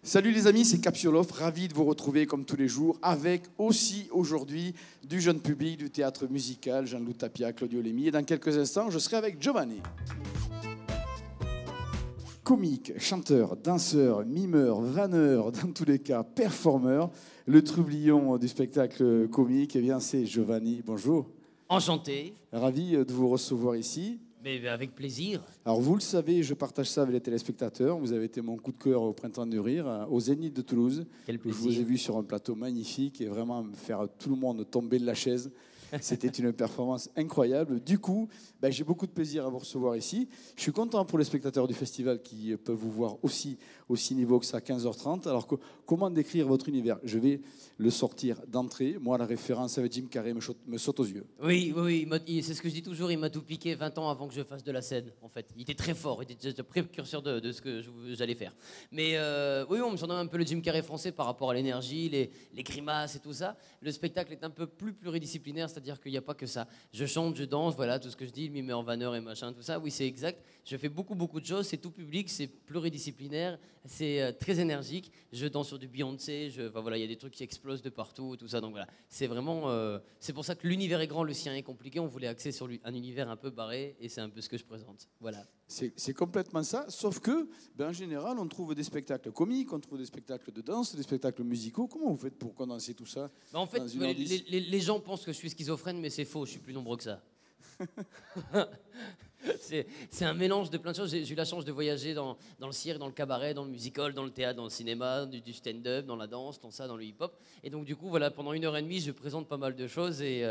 Salut les amis, c'est Capsulov, ravi de vous retrouver comme tous les jours avec aussi aujourd'hui du jeune public du théâtre musical, Jean-Loup Tapia, Claudio Lemi. Et dans quelques instants, je serai avec Giovanni. Comique, chanteur, danseur, mimeur, vanneur, dans tous les cas, performeur, le trublion du spectacle comique, eh bien c'est Giovanni. Bonjour. Enchanté. Ravi de vous recevoir ici. Mais avec plaisir. Alors vous le savez, je partage ça avec les téléspectateurs. Vous avez été mon coup de cœur au Printemps du Rire, au Zénith de Toulouse. Quel plaisir. Je vous ai vu sur un plateau magnifique et vraiment faire tout le monde tomber de la chaise. C'était une performance incroyable. Du coup, j'ai beaucoup de plaisir à vous recevoir ici. Je suis content pour les spectateurs du festival qui peuvent vous voir aussi niveau que ça à 15h30. Alors, comment décrire votre univers? Je vais le sortir d'entrée. Moi, la référence avec Jim Carrey me saute aux yeux. Oui, c'est ce que je dis toujours. Il m'a tout piqué 20 ans avant que je fasse de la scène, en fait. Il était très fort. Il était le précurseur de ce que j'allais faire. Mais oui, on me surnomme un peu le Jim Carrey français par rapport à l'énergie, les grimaces et tout ça. Le spectacle est un peu plus pluridisciplinaire, c'est-à-dire qu'il n'y a pas que ça. Je chante, je danse, voilà, tout ce que je dis, mimeur, vanneur et machin, tout ça. Oui, c'est exact. Je fais beaucoup de choses. C'est tout public, c'est pluridisciplinaire, c'est très énergique. Je danse sur du Beyoncé. Voilà, il y a des trucs qui explosent de partout, tout ça. Donc voilà, c'est vraiment. C'est pour ça que l'univers est grand, le sien est compliqué. On voulait axer sur un univers un peu barré, et c'est un peu ce que je présente. Voilà. C'est complètement ça, sauf que, en général, on trouve des spectacles comiques, on trouve des spectacles de danse, des spectacles musicaux. Comment vous faites pour condenser tout ça? En fait, les gens pensent que je suis schizophrène, mais c'est faux, je suis plus nombreux que ça. C'est un mélange de plein de choses. J'ai eu la chance de voyager dans le cirque, dans le cabaret, dans le musical, dans le théâtre, dans le cinéma, du stand-up, dans la danse, dans ça, dans le hip-hop. Et donc du coup, voilà, pendant 1h30, je présente pas mal de choses et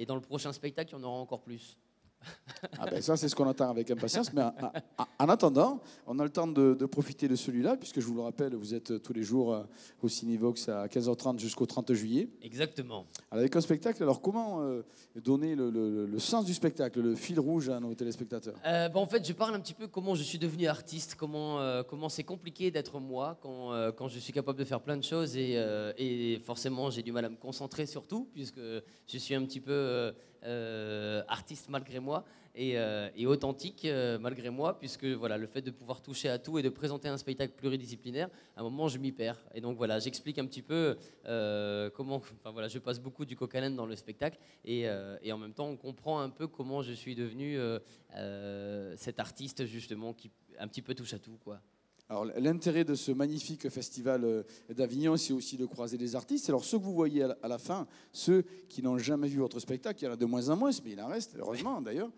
dans le prochain spectacle, il y en aura encore plus. Ça, c'est ce qu'on attend avec impatience. Mais en attendant, on a le temps de profiter de celui-là, puisque je vous le rappelle, vous êtes tous les jours au Cinévox à 15h30 jusqu'au 30 juillet. Exactement. Alors, avec un spectacle, alors comment donner le sens du spectacle, le fil rouge à nos téléspectateurs? En fait, je parle un petit peu comment je suis devenu artiste, comment c'est compliqué d'être moi quand je suis capable de faire plein de choses et forcément j'ai du mal à me concentrer surtout, puisque je suis un petit peu artiste malgré moi et authentique malgré moi, puisque voilà, le fait de pouvoir toucher à tout et de présenter un spectacle pluridisciplinaire, à un moment je m'y perds. Et donc voilà, j'explique un petit peu je passe beaucoup du coq à l'âne dans le spectacle et en même temps on comprend un peu comment je suis devenu cet artiste justement qui un petit peu touche à tout, quoi. Alors, l'intérêt de ce magnifique festival d'Avignon, c'est aussi de croiser des artistes. Alors, ceux que vous voyez à la fin, ceux qui n'ont jamais vu votre spectacle, il y en a de moins en moins, mais il en reste, heureusement d'ailleurs.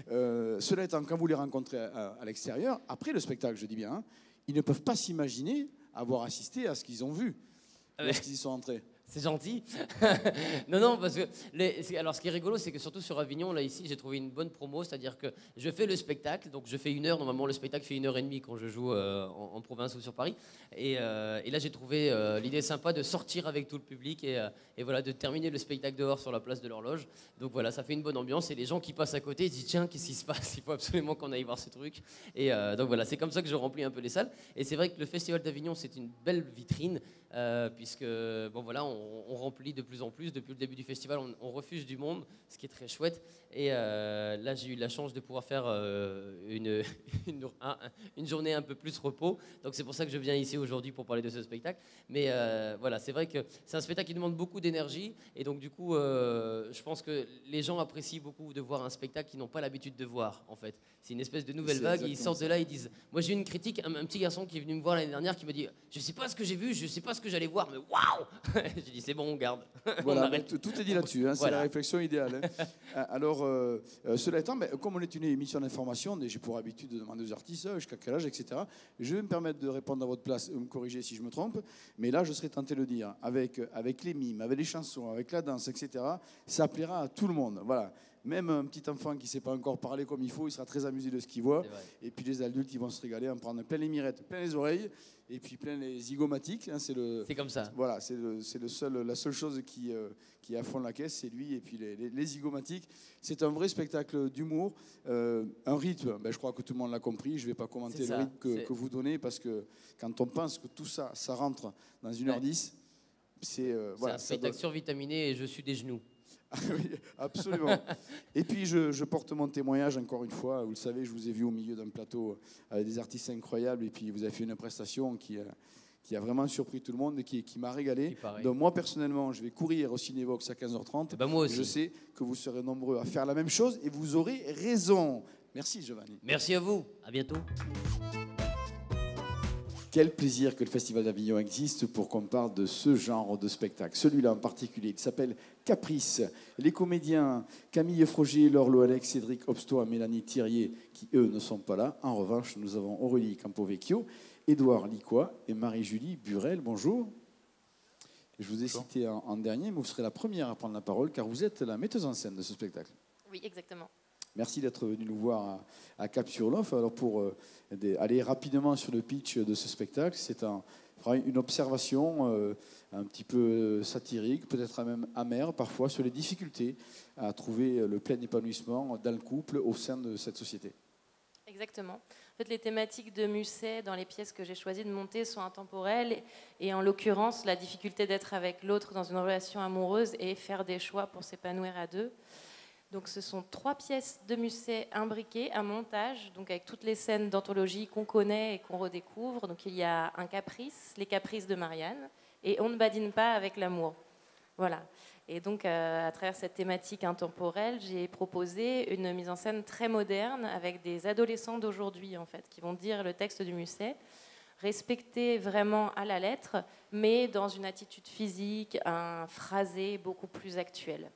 Cela étant, quand vous les rencontrez à l'extérieur, après le spectacle, je dis bien, ils ne peuvent pas s'imaginer avoir assisté à ce qu'ils ont vu lorsqu'ils y sont entrés. C'est gentil. Non, parce que alors ce qui est rigolo, c'est que surtout sur Avignon, là ici, j'ai trouvé une bonne promo, c'est-à-dire que je fais le spectacle, donc je fais 1 heure. Normalement, le spectacle fait 1h30 quand je joue en province ou sur Paris. Et là, j'ai trouvé l'idée sympa de sortir avec tout le public et voilà, de terminer le spectacle dehors sur la place de l'Horloge. Donc voilà, ça fait une bonne ambiance et les gens qui passent à côté ils disent tiens, qu'est-ce qui se passe? Il faut absolument qu'on aille voir ce truc. Et donc voilà, c'est comme ça que je remplis un peu les salles. Et c'est vrai que le Festival d'Avignon, c'est une belle vitrine. Puisque on remplit de plus en plus. Depuis le début du festival, on refuse du monde, ce qui est très chouette. Et là, j'ai eu la chance de pouvoir faire une journée un peu plus repos. Donc c'est pour ça que je viens ici aujourd'hui pour parler de ce spectacle. Mais voilà, c'est vrai que c'est un spectacle qui demande beaucoup d'énergie. Et donc du coup, je pense que les gens apprécient beaucoup de voir un spectacle qu'ils n'ont pas l'habitude de voir, en fait. C'est une espèce de nouvelle vague. Ils sortent de là, ils disent... Moi, j'ai eu une critique, un petit garçon qui est venu me voir l'année dernière qui me dit « Je sais pas ce que j'ai vu, je sais pas ce que j'allais voir, mais waouh !» J'ai dit « C'est bon, on garde. » Voilà, tout est dit là-dessus, hein, Voilà. C'est la réflexion idéale. Hein. Alors, cela étant, comme on est une émission d'information, j'ai pour habitude de demander aux artistes jusqu'à quel âge, etc. Je vais me permettre de répondre à votre place, me corriger si je me trompe, mais là, je serais tenté de le dire, avec les mimes, avec les chansons, avec la danse, etc., ça plaira à tout le monde. Voilà. Même un petit enfant qui ne sait pas encore parler comme il faut, il sera très amusé de ce qu'il voit. Et puis les adultes, ils vont se régaler, en prendre plein les mirettes, plein les oreilles, et puis plein les zygomatiques. Hein, c'est comme ça. Voilà, c'est la seule chose qui est à fond de la caisse, c'est lui et puis les zygomatiques. C'est un vrai spectacle d'humour, un rythme. Je crois que tout le monde l'a compris. Je ne vais pas commenter le rythme que vous donnez parce que quand on pense que tout ça, ça rentre dans 1h10, c'est un spectacle survitaminé et je suis des genoux. Oui, absolument. Et puis, je porte mon témoignage encore une fois. Vous le savez, je vous ai vu au milieu d'un plateau avec des artistes incroyables et puis vous avez fait une prestation qui qui a vraiment surpris tout le monde et qui m'a régalé. Donc moi, personnellement, je vais courir au Cinévox à 15h30. Ben moi aussi. Je sais que vous serez nombreux à faire la même chose et vous aurez raison. Merci Giovanni. Merci à vous. À bientôt. Quel plaisir que le Festival d'Avignon existe pour qu'on parle de ce genre de spectacle. Celui-là en particulier, il s'appelle Caprice. Les comédiens Camille Frogier, Laure Loalec, Cédric Obsto et Mélanie Thirier, qui eux ne sont pas là. En revanche, nous avons Aurélie Campovecchio, Édouard Licois et Marie-Julie Burel. Bonjour. Je vous ai cité en dernier, mais vous serez la première à prendre la parole car vous êtes la metteuse en scène de ce spectacle. Oui, exactement. Merci d'être venu nous voir à Cap-sur-Lof. Alors pour aller rapidement sur le pitch de ce spectacle, c'est une observation un petit peu satirique, peut-être même amère parfois, sur les difficultés à trouver le plein épanouissement dans le couple au sein de cette société. Exactement. En fait, les thématiques de Musset dans les pièces que j'ai choisi de monter sont intemporelles et en l'occurrence, la difficulté d'être avec l'autre dans une relation amoureuse et faire des choix pour s'épanouir à deux. Donc, ce sont 3 pièces de Musset imbriquées, un montage, donc avec toutes les scènes d'anthologie qu'on connaît et qu'on redécouvre. Donc, il y a un caprice, les caprices de Marianne, et on ne badine pas avec l'amour. Voilà. Et donc, à travers cette thématique intemporelle, j'ai proposé une mise en scène très moderne avec des adolescents d'aujourd'hui, en fait, qui vont dire le texte du Musset, respecté vraiment à la lettre, mais dans une attitude physique, un phrasé beaucoup plus actuel.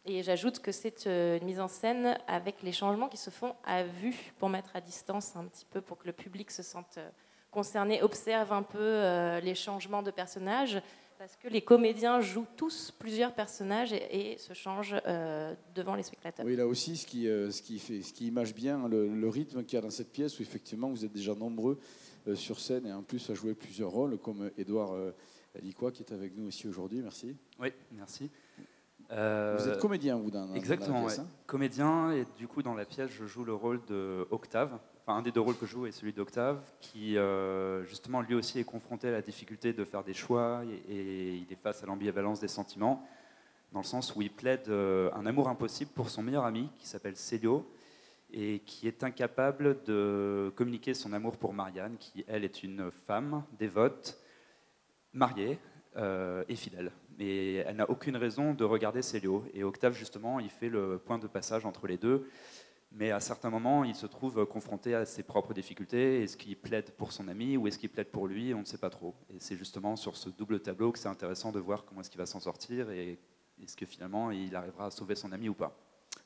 Et j'ajoute que c'est une mise en scène avec les changements qui se font à vue pour mettre à distance un petit peu, pour que le public se sente concerné, observe un peu les changements de personnages, parce que les comédiens jouent tous plusieurs personnages et se changent devant les spectateurs. Oui, là aussi, ce qui image bien le rythme qu'il y a dans cette pièce, où effectivement vous êtes déjà nombreux sur scène et en plus à jouer plusieurs rôles, comme Édouard Licois qui est avec nous aussi aujourd'hui. Merci. Oui, merci. Vous êtes comédien, vous, dans exactement, la pièce, ouais. Hein. Comédien, et du coup, dans la pièce, je joue le rôle d'Octave. Enfin, un des 2 rôles que je joue est celui d'Octave, qui, justement, lui aussi est confronté à la difficulté de faire des choix, et il est face à l'ambivalence des sentiments, dans le sens où il plaide un amour impossible pour son meilleur ami, qui s'appelle Célio, et qui est incapable de communiquer son amour pour Marianne, qui, elle, est une femme dévote, mariée et fidèle. Mais elle n'a aucune raison de regarder Célio. Et Octave, justement, il fait le point de passage entre les deux. Mais à certains moments, il se trouve confronté à ses propres difficultés. Est-ce qu'il plaide pour son ami ou est-ce qu'il plaide pour lui? On ne sait pas trop. Et c'est justement sur ce double tableau que c'est intéressant de voir comment est-ce qu'il va s'en sortir et est-ce que finalement il arrivera à sauver son ami ou pas.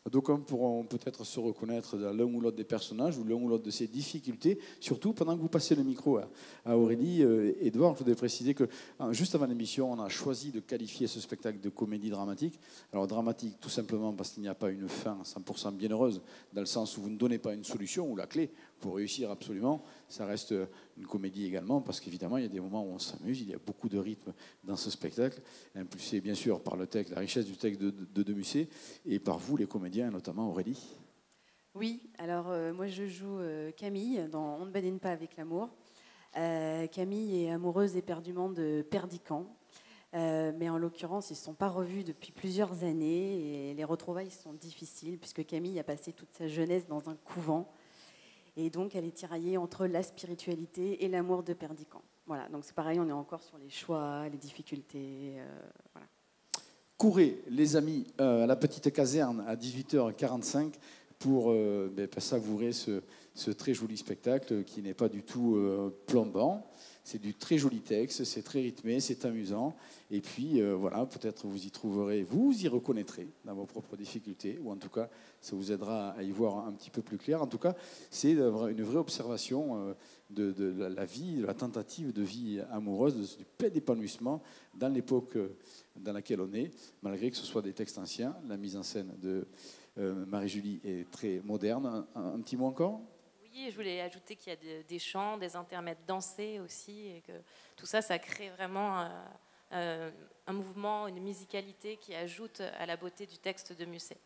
D'aucuns pourront peut-être se reconnaître dans l'un ou l'autre des personnages ou l'un ou l'autre de ces difficultés, surtout pendant que vous passez le micro à Aurélie. Édouard, je voudrais préciser que juste avant l'émission, on a choisi de qualifier ce spectacle de comédie dramatique. Alors dramatique tout simplement parce qu'il n'y a pas une fin 100% bienheureuse, dans le sens où vous ne donnez pas une solution ou la clé pour réussir absolument. Ça reste une comédie également parce qu'évidemment, il y a des moments où on s'amuse, il y a beaucoup de rythme dans ce spectacle, impulsé bien sûr par le texte, la richesse du texte de Musset et par vous, les comédiens, notamment Aurélie. Oui, alors moi je joue Camille dans On ne badine pas avec l'amour. Camille est amoureuse éperdument de Perdican, mais en l'occurrence ils ne se sont pas revus depuis plusieurs années et les retrouvailles sont difficiles puisque Camille a passé toute sa jeunesse dans un couvent et donc elle est tiraillée entre la spiritualité et l'amour de Perdican. Voilà, donc c'est pareil, on est encore sur les choix, les difficultés, voilà. Courez, les amis, à la petite caserne à 18h45 pour savourer ce très joli spectacle qui n'est pas du tout plombant. C'est du très joli texte, c'est très rythmé, c'est amusant. Et puis, voilà, peut-être vous y trouverez, vous y reconnaîtrez dans vos propres difficultés, ou en tout cas, ça vous aidera à y voir un petit peu plus clair. En tout cas, c'est une vraie observation de la vie, de la tentative de vie amoureuse, du plein d'épanouissement dans l'époque dans laquelle on est, malgré que ce soit des textes anciens. La mise en scène de Marie-Julie est très moderne. Un petit mot encore ? Oui, je voulais ajouter qu'il y a des chants, des intermèdes dansés aussi, et que tout ça, ça crée vraiment un mouvement, une musicalité qui ajoute à la beauté du texte de Musset.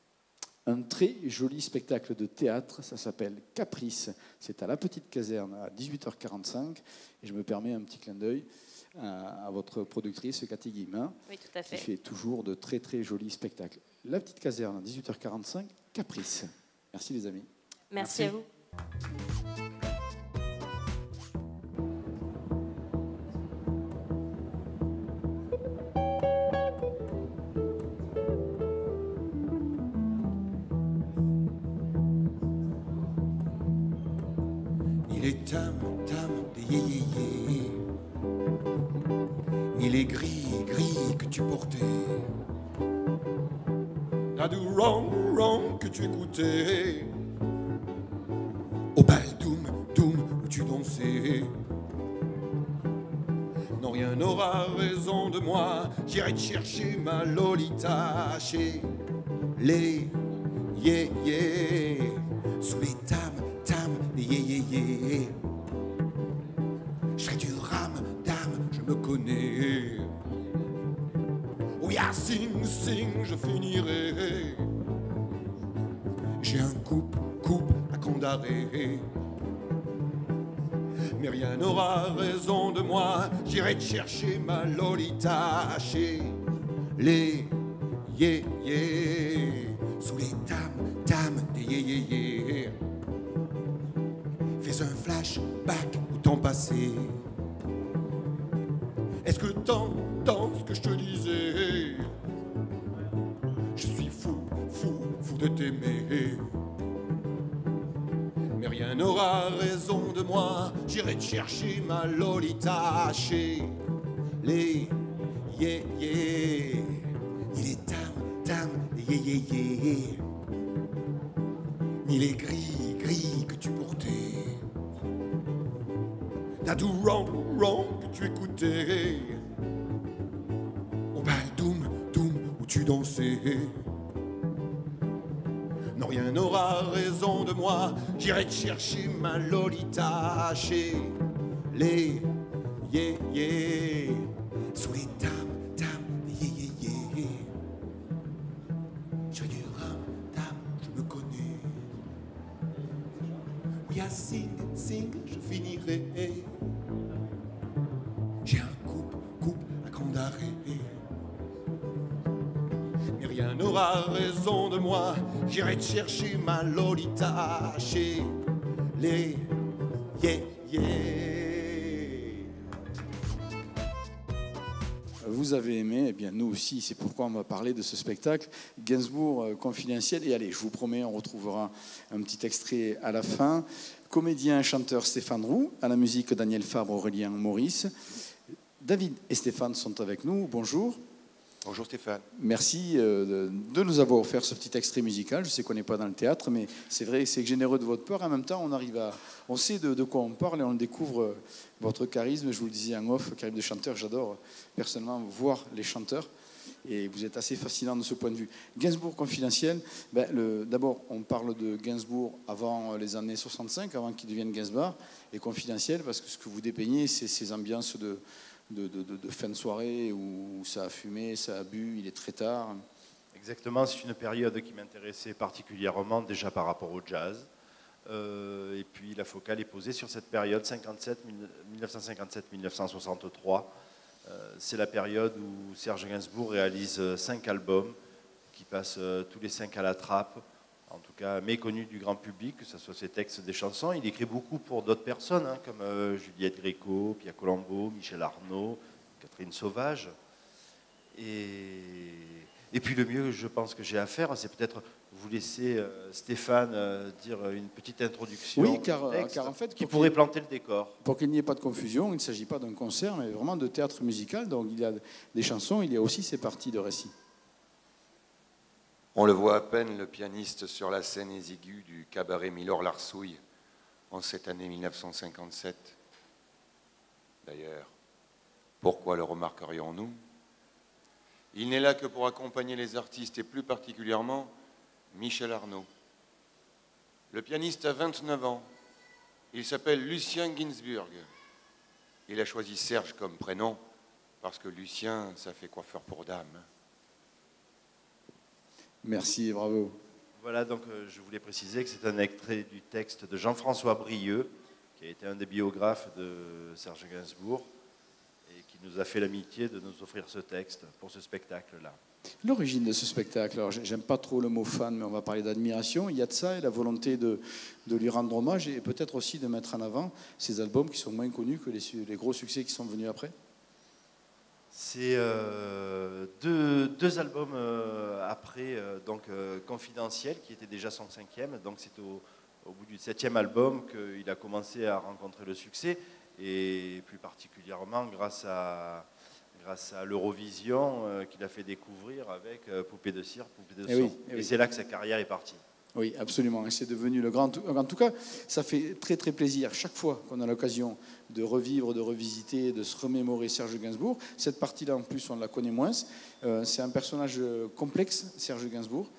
Un très joli spectacle de théâtre, ça s'appelle Caprice. C'est à la petite caserne à 18h45. Et je me permets un petit clin d'œil à votre productrice, Cathy Guillemin, oui, tout à fait. qui fait toujours de très très jolis spectacles. La petite caserne à 18h45, Caprice. Merci les amis. Merci à vous. tam tam des yé yé yé, ni les gris gris que tu portais, la du wrong wrong que tu écoutais, au bal doom doom où tu dansais. Non, rien n'aura raison de moi, j'irai te chercher ma Lolita chez les yé yé, sous les tam tam des yé yé yé. Je fais du ram dame, je me connais. Oui, à sing sing, je finirai. J'ai un coupe à condamner. Mais rien n'aura raison de moi, j'irai te chercher ma Lolita chez les yé yé, sous les tam tam des yé yé yé. Fais un flashback au temps passé. Est-ce que t'entends ce que je te disais? Je suis fou de t'aimer. Mais rien n'aura raison de moi, j'irai te chercher ma Lolita chez les yé yé. Ni les tam tam des yé yé yé, ni les gris gris que tu portais, la du wrong wrong que tu écoutais, au bal doom doom où tu dansais. Non, rien n'aura raison de moi, j'irai te chercher ma Lolita chez les yé yé, sous les tam tam des yé yé yé. Je fais du ram tam, je me connais. Oui, à sing sing, je finirai. J'ai un coupe à condamner. Mais rien n'aura raison de moi, j'irai te chercher ma Lolita chez les yé yé. Vous avez aimé, eh bien nous aussi, c'est pourquoi on va parler de ce spectacle Gainsbourg confidentiel. Et allez, je vous promets, on retrouvera un petit extrait à la fin. Comédien, chanteur Stéphane Roux, à la musique Daniel Fabre, Aurélien Maurice. David et Stéphane sont avec nous. Bonjour. Bonjour Stéphane. Merci de nous avoir offert ce petit extrait musical. Je sais qu'on n'est pas dans le théâtre, mais c'est vrai, c'est généreux de votre part. En même temps, on sait de quoi on parle et on découvre votre charisme. Je vous le disais en off, charisme de chanteur. J'adore personnellement voir les chanteurs et vous êtes assez fascinant de ce point de vue. Gainsbourg confidentiel. D'abord, on parle de Gainsbourg avant les années 65, avant qu'il devienne Gainsbourg, et confidentiel parce que ce que vous dépeignez, c'est ces ambiances de fin de soirée où ça a fumé, ça a bu, il est très tard. Exactement, c'est une période qui m'intéressait particulièrement déjà par rapport au jazz. Et puis la focale est posée sur cette période 1957-1963. C'est la période où Serge Gainsbourg réalise 5 albums qui passent tous les 5 à la trappe, en tout cas méconnus du grand public, que ce soit ses textes, des chansons. Il écrit beaucoup pour d'autres personnes, hein, comme Juliette Gréco, Pia Colombo, Michel Arnaud, Catherine Sauvage. Et puis le mieux, je pense, que j'ai à faire, c'est peut-être vous laisser Stéphane dire une petite introduction. Oui, car en fait, qui pourrait planter le décor. Pour qu'il n'y ait pas de confusion, il ne s'agit pas d'un concert, mais vraiment de théâtre musical. Donc il y a des chansons, il y a aussi ces parties de récit. On le voit à peine, le pianiste, sur la scène exiguë du cabaret Milor-Larsouille en cette année 1957. D'ailleurs, pourquoi le remarquerions-nous? Il n'est là que pour accompagner les artistes et plus particulièrement Michel Arnaud. Le pianiste a 29 ans. Il s'appelle Lucien Ginsburg. Il a choisi Serge comme prénom parce que Lucien, ça fait coiffeur pour dame. Merci, bravo. Voilà, donc je voulais préciser que c'est un extrait du texte de Jean-François Brieux, qui a été un des biographes de Serge Gainsbourg, et qui nous a fait l'amitié de nous offrir ce texte pour ce spectacle-là. L'origine de ce spectacle, alors j'aime pas trop le mot fan, mais on va parler d'admiration. Il y a de ça et la volonté de lui rendre hommage et peut-être aussi de mettre en avant ces albums qui sont moins connus que les gros succès qui sont venus après. C'est deux albums après, donc Confidentiel, qui était déjà son 5e, donc c'est au bout du 7e album qu'il a commencé à rencontrer le succès, et plus particulièrement grâce à l'Eurovision qu'il a fait découvrir avec Poupée de cire, Poupée de son. Et c'est là que sa carrière est partie. Oui, absolument. Et c'est devenu le grand. En tout cas, ça fait très très plaisir chaque fois qu'on a l'occasion de revivre, de revisiter, de se remémorer Serge Gainsbourg. Cette partie-là, en plus, on la connaît moins. C'est un personnage complexe, Serge Gainsbourg,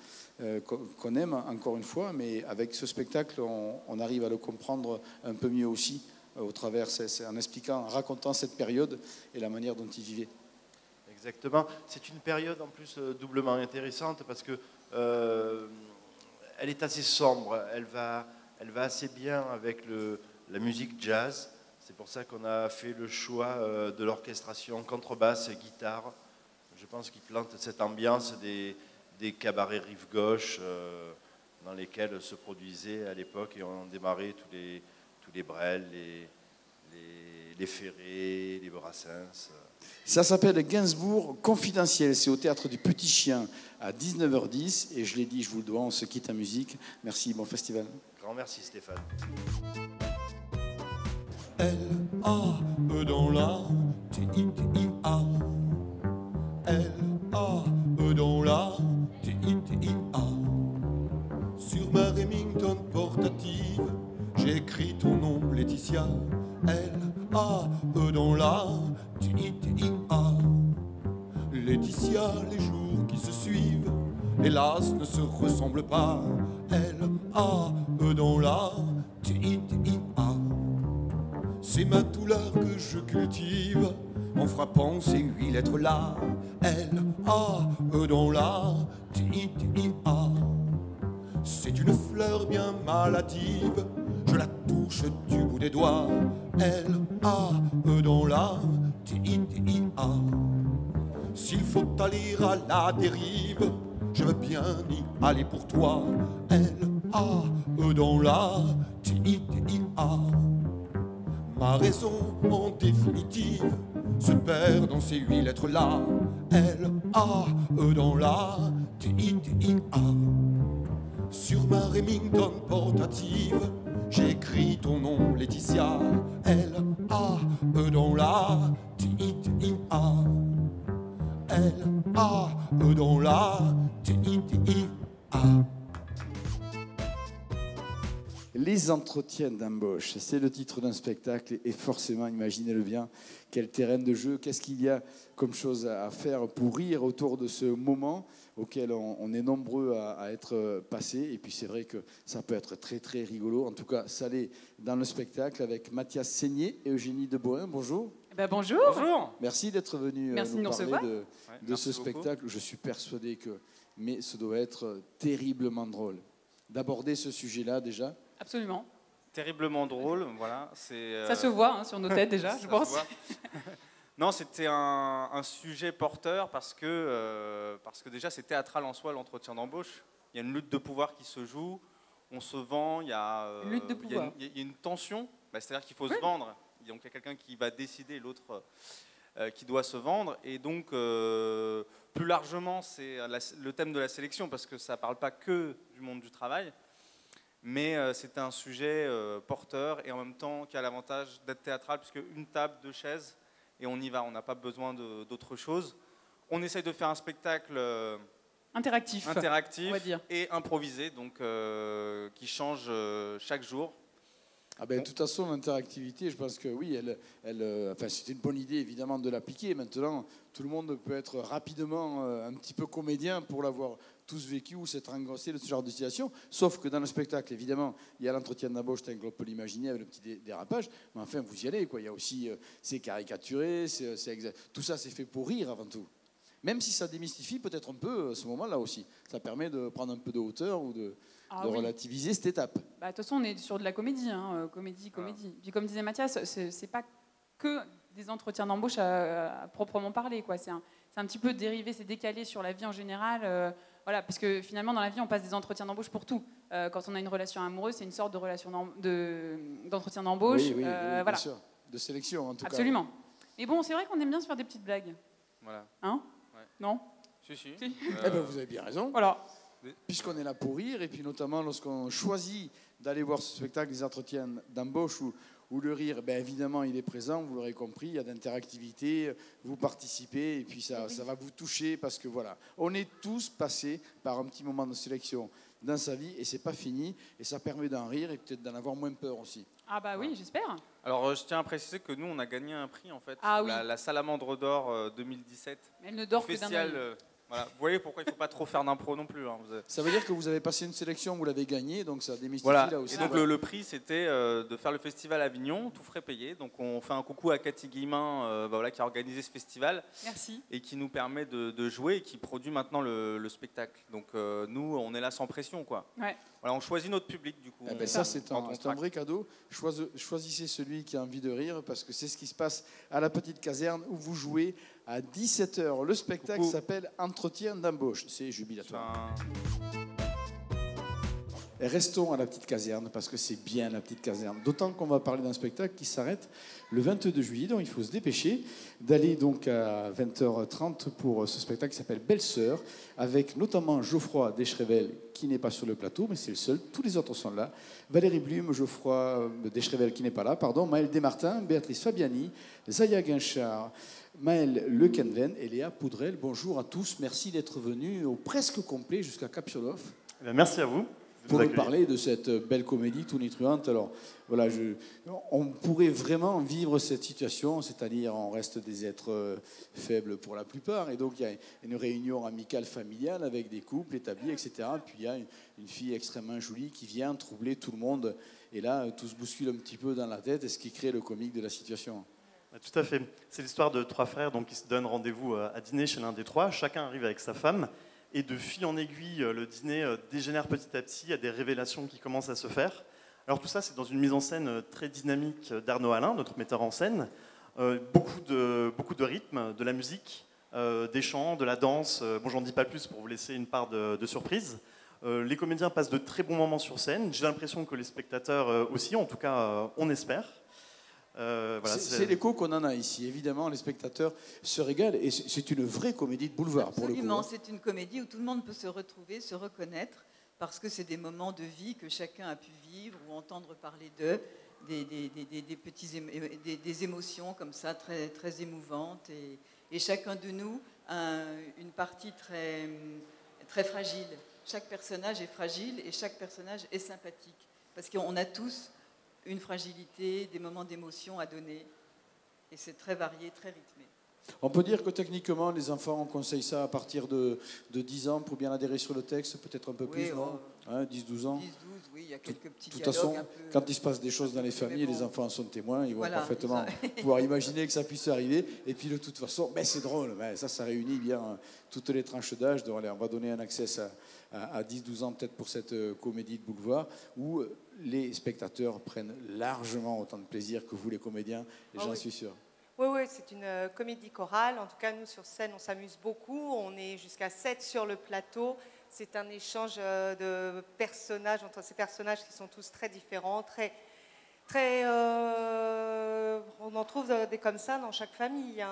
qu'on aime encore une fois, mais avec ce spectacle, on arrive à le comprendre un peu mieux aussi, au travers, en expliquant, en racontant cette période et la manière dont il vivait. Exactement. C'est une période en plus doublement intéressante parce que elle est assez sombre, elle va assez bien avec la musique jazz. C'est pour ça qu'on a fait le choix de l'orchestration contrebasse et guitare. Je pense qu'il plante cette ambiance des cabarets rive gauche dans lesquels se produisaient à l'époque et ont démarré tous les Brel, les Ferré, les Brassens. Ça s'appelle Gainsbourg Confidentiel. C'est au Théâtre du Petit Chien à 19h10. Et je l'ai dit, je vous le dois, on se quitte en musique. Merci, bon festival. Grand merci Stéphane. L-A-E dans la T-I-T-I-A. L-A-E dans la T-I-T-I-A. Sur ma Remington portative, j'ai écrit ton nom, Laetitia. L-A-E dans la T-I-T-I-A. Laetitia, les jours qui se suivent, hélas, ne se ressemblent pas. L-A-E dans la T-I-T-I-A. C'est ma douleur que je cultive en frappant ces 8 lettres-là. L-A-E dans la T-I-T-I-A. C'est une fleur bien maladive, je la touche du bout des doigts. L-A-E dans la T-I-T-I-A. S'il faut aller à la dérive, je veux bien y aller pour toi. L-A-E dans la T-I-T-I-A. Ma raison en définitive se perd dans ces 8 lettres-là. L-A-E dans la T-I-T-I-A. Sur ma Remington portative, j'ai écrit ton nom, Laetitia. L-A-E dans la T-I-T-I-A. L-A-E dans la T-I-T-I-A. Les entretiens d'embauche, c'est le titre d'un spectacle et forcément, imaginez-le bien, quel terrain de jeu, qu'est-ce qu'il y a comme chose à faire pour rire autour de ce moment auquel on est nombreux à être passés. Et puis c'est vrai que ça peut être très très rigolo, en tout cas ça l'est dans le spectacle avec Mathias Seigné et Eugénie Deboin. Bonjour. Bonjour. Bonjour. Merci d'être venu nous parler de ce spectacle. Je suis persuadé que ça doit être terriblement drôle d'aborder ce sujet-là déjà. Absolument. Terriblement drôle, voilà. Ça se voit sur nos têtes déjà, je pense. Non, c'était un sujet porteur parce que déjà c'est théâtral en soi l'entretien d'embauche. Il y a une lutte de pouvoir qui se joue, on se vend, il y a une tension, c'est-à-dire qu'il faut se vendre. Donc il y a quelqu'un qui va décider, l'autre qui doit se vendre. Et donc plus largement c'est le thème de la sélection parce que ça ne parle pas que du monde du travail. Mais c'est un sujet porteur et en même temps qui a l'avantage d'être théâtral puisque une table, 2 chaises et on y va, on n'a pas besoin d'autre chose. On essaye de faire un spectacle interactif on va dire. Et improvisé, donc qui change chaque jour. De toute façon, l'interactivité, je pense que oui, c'est une bonne idée évidemment de l'appliquer. Maintenant, tout le monde peut être rapidement un petit peu comédien pour l'avoir tous vécu ou s'être engrossé de ce genre de situation. Sauf que dans le spectacle, évidemment, il y a l'entretien d'embauche tel qu'on peut l'imaginer avec le petit dérapage. Mais enfin, vous y allez, quoi. Il y a aussi, c'est caricaturé, tout ça, c'est fait pour rire avant tout. Même si ça démystifie peut-être un peu ce moment-là aussi. Ça permet de prendre un peu de hauteur ou de relativiser cette étape. De toute façon, on est sur de la comédie, comédie. Puis comme disait Mathias, c'est pas que des entretiens d'embauche à proprement parler, quoi. C'est un petit peu dérivé, c'est décalé sur la vie en général. Voilà, parce que finalement, dans la vie, on passe des entretiens d'embauche pour tout. Quand on a une relation amoureuse, c'est une sorte de relation d'entretien d'embauche. Oui, voilà. Bien sûr. De sélection, en tout cas. Absolument. Mais bon, c'est vrai qu'on aime bien se faire des petites blagues. Voilà. Hein ? Ouais. Non ? Si. Vous avez bien raison. Voilà. puisqu'on est là pour rire, et puis notamment lorsqu'on choisit d'aller voir ce spectacle, les entretiens d'embauche, où le rire, ben évidemment, il est présent, vous l'aurez compris, il y a d'interactivité, vous participez, et puis ça va vous toucher, parce que voilà, on est tous passés par un petit moment de sélection dans sa vie, et c'est pas fini, et ça permet d'en rire, et peut-être d'en avoir moins peur aussi. Ah bah oui, j'espère. Alors, je tiens à préciser que nous, on a gagné un prix, en fait, Ah oui. la Salamandre d'Or 2017. Elle ne dort que d'un Festival, œil. voilà. Vous voyez pourquoi il ne faut pas trop faire d'impro non plus. Hein. Ça veut dire que vous avez passé une sélection, vous l'avez gagnée, donc ça démystifie Voilà. là aussi. Et donc le prix, c'était de faire le festival à Avignon, tout frais payé. Donc on fait un coucou à Cathy Guillemin, voilà, qui a organisé ce festival. Merci. Et qui nous permet de jouer et qui produit maintenant le spectacle. Donc nous, on est là sans pression, quoi. Ouais. Voilà, on choisit notre public, du coup. Eh ben ça, c'est un vrai cadeau. Choisissez celui qui a envie de rire, parce que c'est ce qui se passe à la petite caserne où vous jouez à 17h. Le spectacle s'appelle Entretien d'embauche. C'est jubilatoire. Et restons à la petite caserne, parce que c'est bien la petite caserne. D'autant qu'on va parler d'un spectacle qui s'arrête le 22 juillet, donc il faut se dépêcher d'aller donc à 20h30 pour ce spectacle qui s'appelle Belle-Sœur, avec notamment Geoffroy Deschrevel, qui n'est pas sur le plateau, mais c'est le seul. Tous les autres sont là. Valérie Blume, Geoffroy Deschrevel, qui n'est pas là, pardon, Maël Desmartins, Béatrice Fabiani, Zaya Guinchard, Maël Le Kenven et Léa Poudrel. Bonjour à tous, merci d'être venus au presque complet jusqu'à Capsolof. Merci à vous. Pour nous parler de cette belle comédie tonitruante. Alors voilà, on pourrait vraiment vivre cette situation, c'est-à-dire on reste des êtres faibles pour la plupart, et donc il y a une réunion amicale familiale avec des couples établis, etc. Puis il y a une fille extrêmement jolie qui vient troubler tout le monde, et là tout se bouscule un petit peu dans la tête, et ce qui crée le comique de la situation. Tout à fait. C'est l'histoire de trois frères donc, qui se donnent rendez-vous à dîner chez l'un des trois. Chacun arrive avec sa femme. Et de fil en aiguille, le dîner dégénère petit à petit. Il y a des révélations qui commencent à se faire. Alors tout ça, c'est dans une mise en scène très dynamique d'Arnaud Alain, notre metteur en scène. Beaucoup de rythme, de la musique, des chants, de la danse. Bon, j'en dis pas plus pour vous laisser une part de surprise. Les comédiens passent de très bons moments sur scène. J'ai l'impression que les spectateurs aussi, en tout cas, on espère. Voilà, c'est l'écho qu'on en a ici. Évidemment, les spectateurs se régalent, et c'est une vraie comédie de boulevard. Absolument, pour le coup. C'est une comédie où tout le monde peut se retrouver, se reconnaître, parce que c'est des moments de vie que chacun a pu vivre ou entendre parler d'eux, des émotions comme ça, très, très émouvantes, et chacun de nous a une partie très, très fragile. Chaque personnage est fragile et chaque personnage est sympathique, parce qu'on a tous une fragilité, des moments d'émotion à donner. Et c'est très varié, très rythmé. On peut dire que techniquement, les enfants, on conseille ça à partir de 10 ans pour bien adhérer sur le texte, peut-être un peu plus, non 10-12 ans 10-12, oui, il y a quelques petits dialogues. De toute dialogues façon, quand il se passe des choses dans les familles, les enfants sont témoins, ils vont parfaitement pouvoir imaginer que ça puisse arriver. Et puis de toute façon, c'est drôle, ça réunit bien toutes les tranches d'âge. Donc, allez, on va donner un accès à 10-12 ans peut-être pour cette comédie de boulevard, où les spectateurs prennent largement autant de plaisir que vous les comédiens, et j'en suis sûr. Oui, c'est une comédie chorale. En tout cas, nous, sur scène, on s'amuse beaucoup. On est jusqu'à 7 sur le plateau. C'est un échange de personnages, entre ces personnages qui sont tous très différents, on en trouve des comme ça dans chaque famille.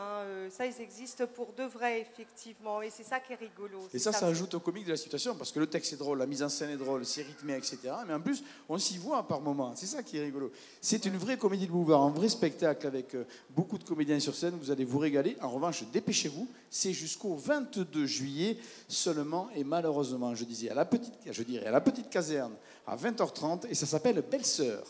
Ça, ils existent pour de vrai, effectivement. Et c'est ça qui est rigolo. Et ça ajoute au comique de la situation, parce que le texte est drôle, la mise en scène est drôle, c'est rythmé, etc. Mais en plus, on s'y voit par moments. C'est ça qui est rigolo. C'est une vraie comédie de boulevard, un vrai spectacle avec beaucoup de comédiens sur scène. Vous allez vous régaler. En revanche, dépêchez-vous. C'est jusqu'au 22 juillet seulement. Et malheureusement, je dirais à la petite caserne à 20h30. Et ça s'appelle Belle-Sœur.